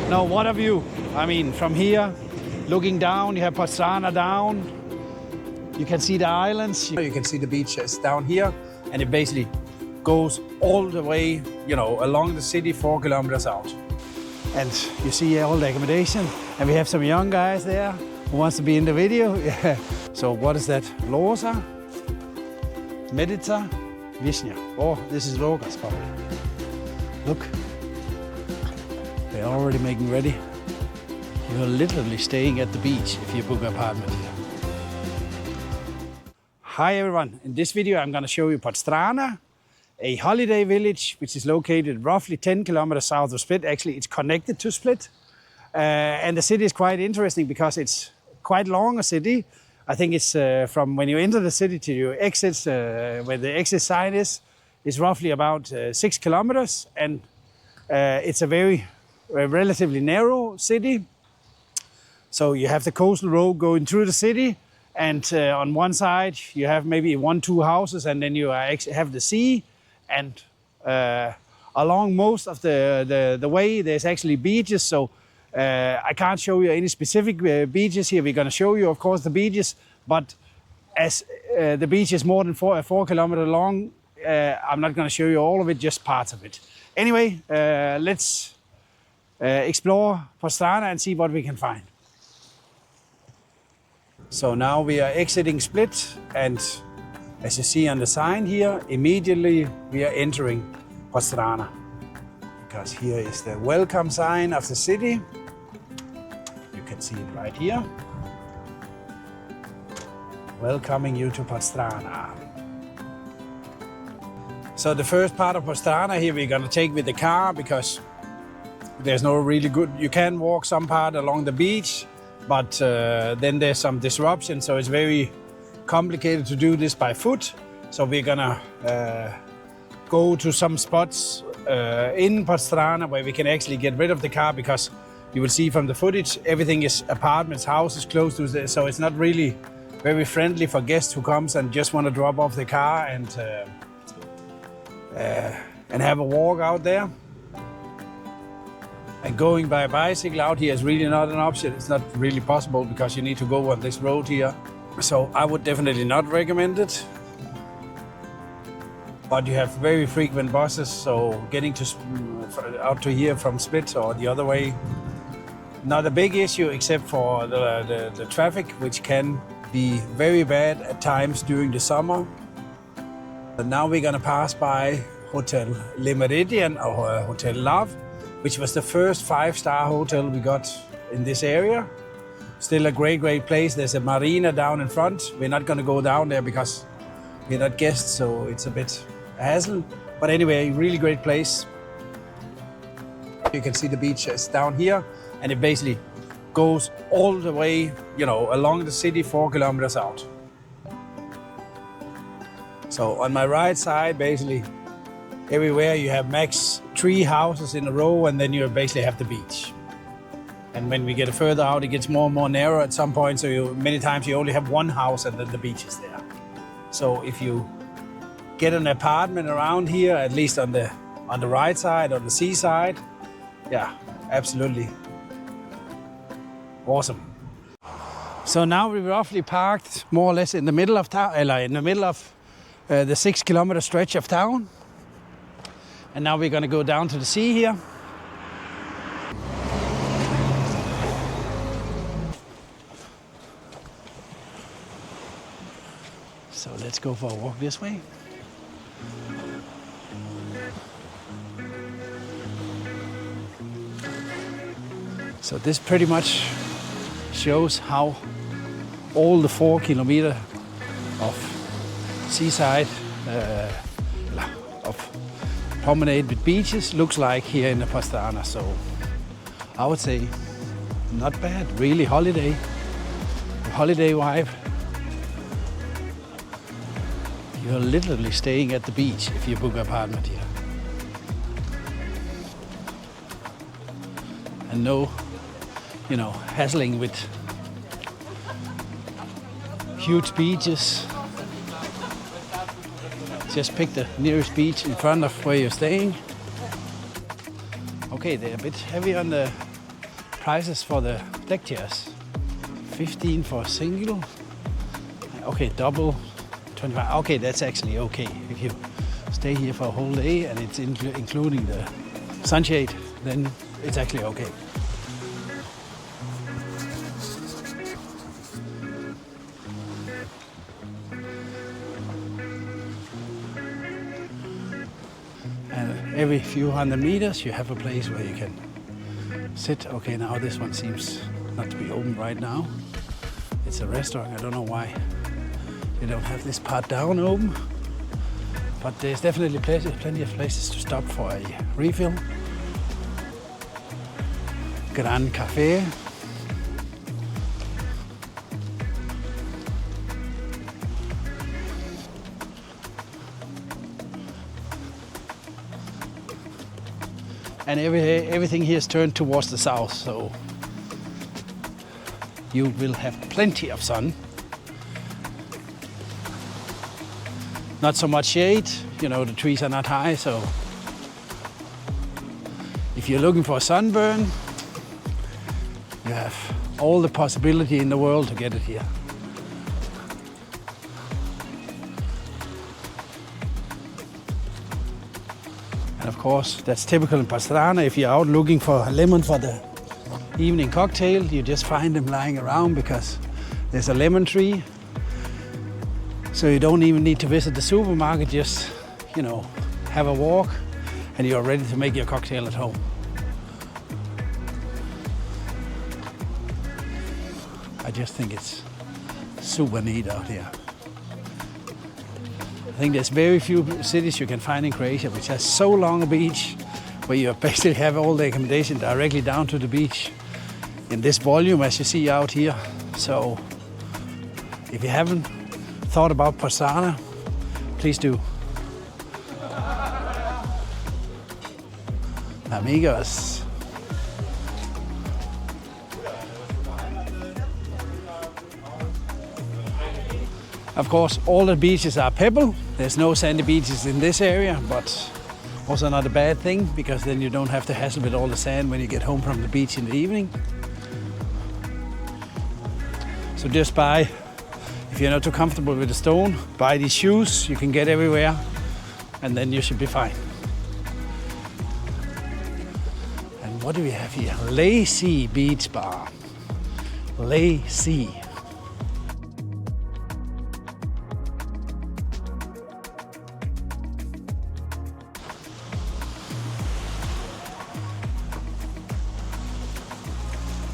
Now, what a view. I mean, from here, looking down, you have Podstrana down. You can see the islands. You can see the beaches down here. And it basically goes all the way, along the city 4 kilometers out. And you see all the accommodation. And we have some young guys there who wants to be in the video. Yeah. So what is that? Loza, Medica, Vishnia. Oh, this is Rogas probably. Look. They're already making ready. You're literally staying at the beach if you book an apartment here. Hi everyone, in this video I'm going to show you Podstrana, a holiday village which is located roughly 10 kilometers south of Split. Actually, it's connected to Split. And the city is quite interesting because it's quite long a city. I think it's from when you enter the city to your exits, where the exit sign is roughly about 6 kilometers. And it's a relatively narrow city. So you have the coastal road going through the city, and on one side you have maybe 1-2 houses, and then you have the sea, and along most of the way there's actually beaches. So I can't show you any specific beaches here. We're going to show you, of course, the beaches, but as the beach is more than 4 kilometers long, I'm not going to show you all of it, just parts of it. Anyway, let's explore Podstrana and see what we can find. So now we are exiting Split, and as you see on the sign here, immediately we are entering Podstrana, because here is the welcome sign of the city. You can see it right here, welcoming you to Podstrana. So the first part of Podstrana here we're going to take with the car, because there's no really good, you can walk some part along the beach, but then there's some disruption, so it's very complicated to do this by foot. So we're gonna go to some spots in Podstrana where we can actually get rid of the car, because you will see from the footage, everything is apartments, houses close to this, so it's not really very friendly for guests who comes and just want to drop off the car and have a walk out there. And going by bicycle out here is really not an option. It's not really possible because you need to go on this road here. So I would definitely not recommend it. But you have very frequent buses, so getting out to here from Split or the other way, not a big issue except for the traffic, which can be very bad at times during the summer. And now we're gonna pass by Hotel Le Meridian or Hotel Love, which was the first 5-star hotel we got in this area. Still a great place. There's a marina down in front. We're not gonna go down there because we're not guests, so it's a bit a hassle. But anyway, really great place. You can see the beaches down here, and it basically goes all the way, along the city 4 kilometers out. So on my right side, basically, everywhere you have max 3 houses in a row, and then you basically have the beach. And when we get further out, it gets more and more narrow at some point, so many times you only have 1 house and then the beach is there. So if you get an apartment around here, at least on the right side, on the seaside, yeah, absolutely awesome. So now we roughly parked more or less in the middle of town, in the middle of the 6 kilometer stretch of town. And now we're going to go down to the sea here. So let's go for a walk this way. So this pretty much shows how all the 4 kilometers of seaside of promenade with beaches looks like here in the Podstrana. So I would say not bad, really holiday vibe. You're literally staying at the beach if you book an apartment here. And no, hassling with huge beaches. Just pick the nearest beach in front of where you're staying. Okay, they're a bit heavy on the prices for the deck chairs. 15 for a single. Okay, double 25. Okay, that's actually okay if you stay here for a whole day and it's including the sunshade, then it's actually okay. And every few hundred meters you have a place where you can sit. Okay, now this one seems not to be open right now. It's a restaurant. I don't know why you don't have this part down open, but there's definitely plenty of places to stop for a refill. Grand Cafe. And everything here is turned towards the south, so you will have plenty of sun. Not so much shade, you know, the trees are not high, so if you're looking for a sunburn, you have all the possibility in the world to get it here. And of course, that's typical in Podstrana. If you're out looking for a lemon for the evening cocktail, you just find them lying around because there's a lemon tree. So you don't even need to visit the supermarket, just, you know, have a walk and you're ready to make your cocktail at home. I just think it's super neat out here. I think there's very few cities you can find in Croatia which has so long a beach, where you basically have all the accommodation directly down to the beach in this volume as you see out here. So if you haven't thought about Podstrana, please do. Amigos. Of course, all the beaches are pebble. There's no sandy beaches in this area, but also not a bad thing, because then you don't have to hassle with all the sand when you get home from the beach in the evening. So just buy, if you're not too comfortable with the stone, buy these shoes. You can get everywhere, and then you should be fine. And what do we have here? Lazy Beach Bar. Lazy.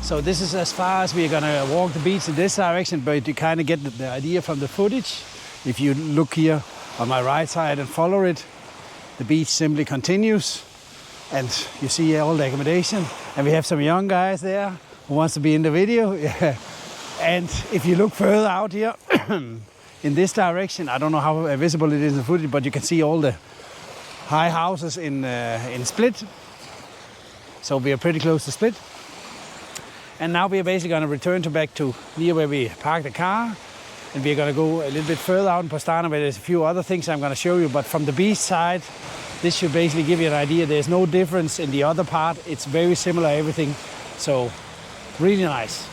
So this is as far as we're gonna walk the beach in this direction, but you kind of get the idea from the footage. If you look here on my right side and follow it, the beach simply continues, and you see all the accommodation. And we have some young guys there who wants to be in the video. Yeah. And if you look further out here in this direction, I don't know how visible it is in the footage, but you can see all the high houses in Split. So we are pretty close to Split. And now we are basically going to return back to near where we parked the car. And we're going to go a little bit further out in Podstrana, where there's a few other things I'm going to show you. But from the beach side, this should basically give you an idea. There's no difference in the other part. It's very similar, everything. So, really nice.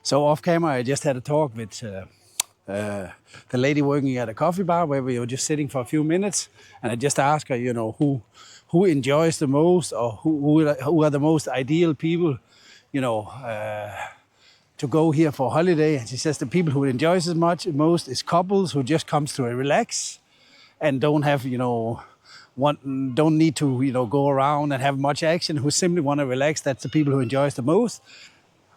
So off camera, I just had a talk with the lady working at a coffee bar where we were just sitting for a few minutes, and I just asked her, you know, who enjoys the most, or who are the most ideal people, you know, to go here for a holiday. And she says the people who enjoys it most is couples who just comes to relax and don't have, you know, don't need to, you know, go around and have much action, who simply want to relax. That's the people who enjoys the most.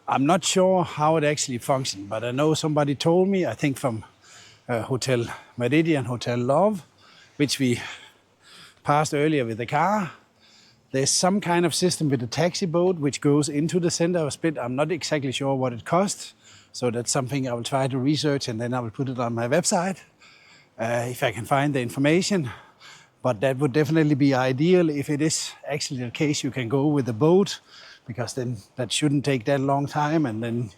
I'm not sure how it actually functions, but I know somebody told me, I think from Hotel Meridian, Hotel Love, which we passed earlier with the car. There's some kind of system with a taxi boat which goes into the center of Split. I'm not exactly sure what it costs, so that's something I will try to research, and then I will put it on my website if I can find the information. But that would definitely be ideal if it is actually the case you can go with the boat, because then that shouldn't take that long time, and then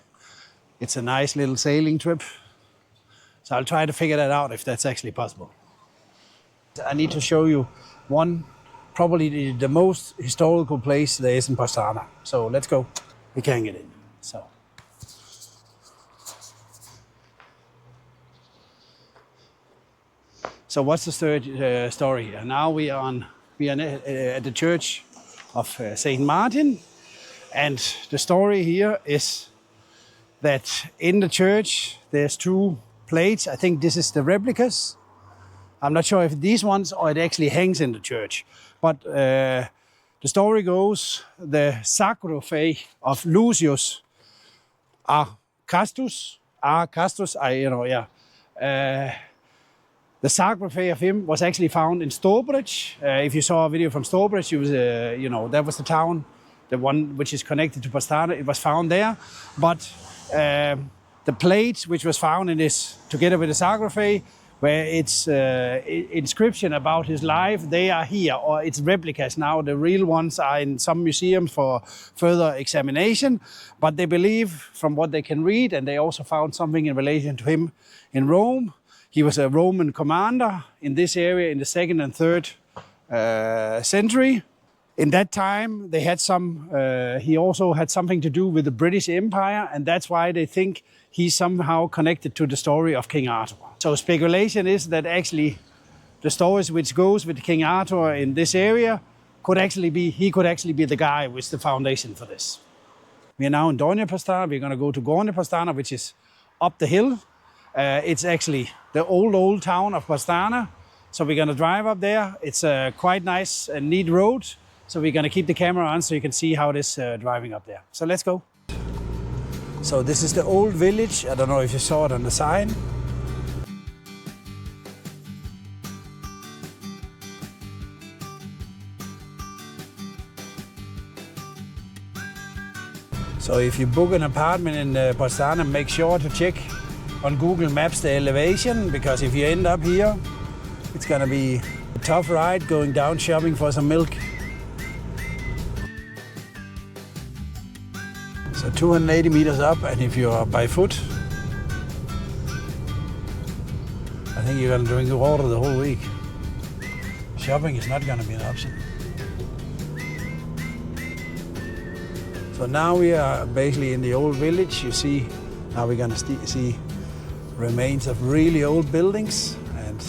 it's a nice little sailing trip. So I'll try to figure that out if that's actually possible. I need to show you one, probably the most historical place there is in Podstrana. So let's go. We can get in. So what's the third story here? Now we are at the church of St.Martin. And the story here is that in the church there's two plates. I think this is the replicas. I'm not sure if these ones or it actually hangs in the church. But the story goes, the sarcophage of Lucius Castus, the sarcophage of him was actually found in Stourbridge. If you saw a video from Stourbridge, that was the town, the one which is connected to Podstrana. It was found there, but the plate which was found in this, together with the sarcophage, where it's inscription about his life, they are here, or it's replicas now. The real ones are in some museums for further examination, but they believe from what they can read, and they also found something in relation to him in Rome. He was a Roman commander in this area in the 2nd and 3rd century. In that time, they had he also had something to do with the British Empire, and that's why they think he's somehow connected to the story of King Arthur. So speculation is that actually the stories which goes with King Arthur in this area could actually be the guy with the foundation for this. We are now in Gornja Podstrana. We're going to go to Gornja Podstrana, which is up the hill. It's actually the old town of Podstrana. So we're going to drive up there. It's a quite nice and neat road. So we're going to keep the camera on so you can see how it is driving up there. So let's go. So this is the old village. I don't know if you saw it on the sign. So if you book an apartment in Podstrana, make sure to check on Google Maps the elevation, because if you end up here, it's going to be a tough ride going down shopping for some milk. So 280 meters up, and if you're by foot, I think you're going to drink water the whole week. Shopping is not going to be an option. So now we are basically in the old village. You see, now we're going to see remains of really old buildings, and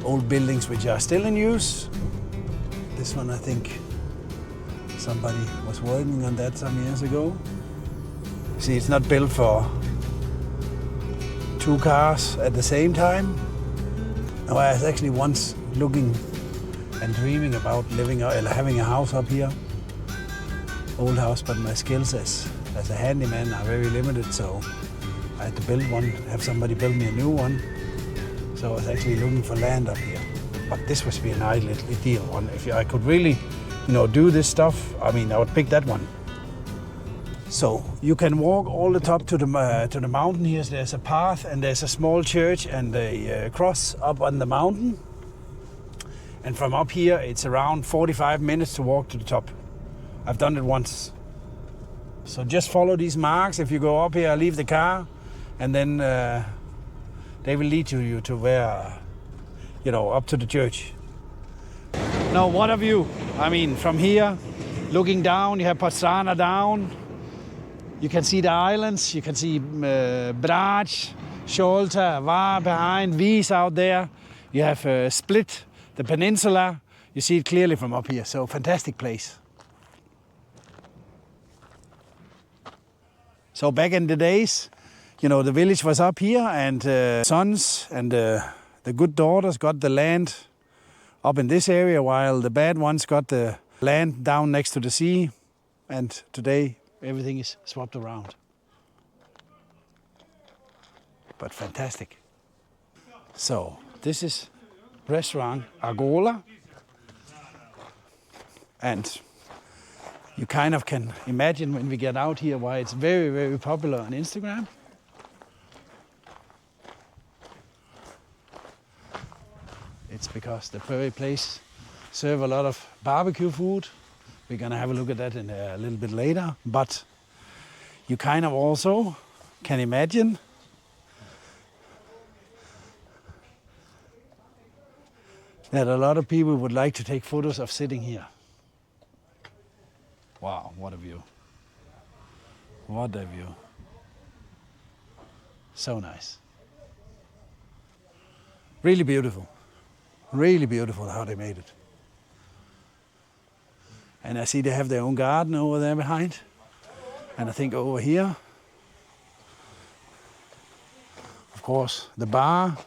old buildings which are still in use. This one, I think somebody was working on that some years ago. See, it's not built for two cars at the same time. No, I was actually once looking and dreaming about living or having a house up here. Old house, but my skills as a handyman are very limited, so I had to build one, have somebody build me a new one. So I was actually looking for land up here. But this would be an ideal one. If I could really, do this stuff, I would pick that one. So you can walk all the top to the mountain here. There's a path, and there's a small church and a cross up on the mountain. And from up here, it's around 45 minutes to walk to the top. I've done it once. So just follow these marks. If you go up here, leave the car, and then they will lead you to where, up to the church. Now, what a view. From here, looking down, you have Podstrana down. You can see the islands, you can see Brač, Šolta, Var behind, Vis out there. You have Split, the peninsula. You see it clearly from up here, so fantastic place. So back in the days, you know, the village was up here, and sons and the good daughters got the land up in this area, while the bad ones got the land down next to the sea. And today everything is swapped around. But fantastic. So this is restaurant Argola, and you kind of can imagine when we get out here why it's very, very popular on Instagram. It's because the very place serve a lot of barbecue food. We're gonna have a look at that in a little bit later, but you kind of also can imagine that a lot of people would like to take photos of sitting here. Wow, what a view. What a view. So nice. Really beautiful. Really beautiful how they made it. And I see they have their own garden over there behind. And I think over here, of course, the bar.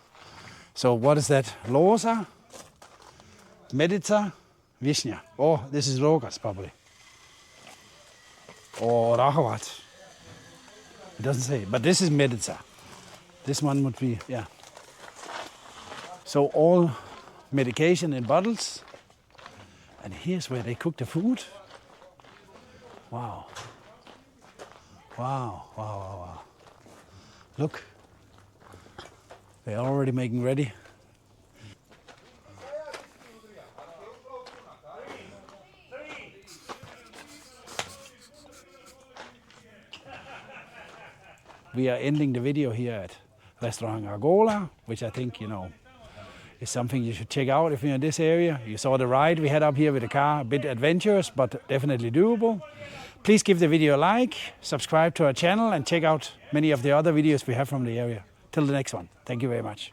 So what is that? Loza, Medica, Vishnya. Oh, this is Rogas probably. Or Rahavat. It doesn't say, but this is Medica. This one would be, yeah. So all medication in bottles. And here's where they cook the food. Wow. Wow, wow, wow, wow. Look. They're already making ready. We are ending the video here at Restaurant Argola, which I think, you know, is something you should check out if you're in this area. You saw the ride we had up here with the car, a bit adventurous, but definitely doable. Please give the video a like, subscribe to our channel, and check out many of the other videos we have from the area. Till the next one. Thank you very much.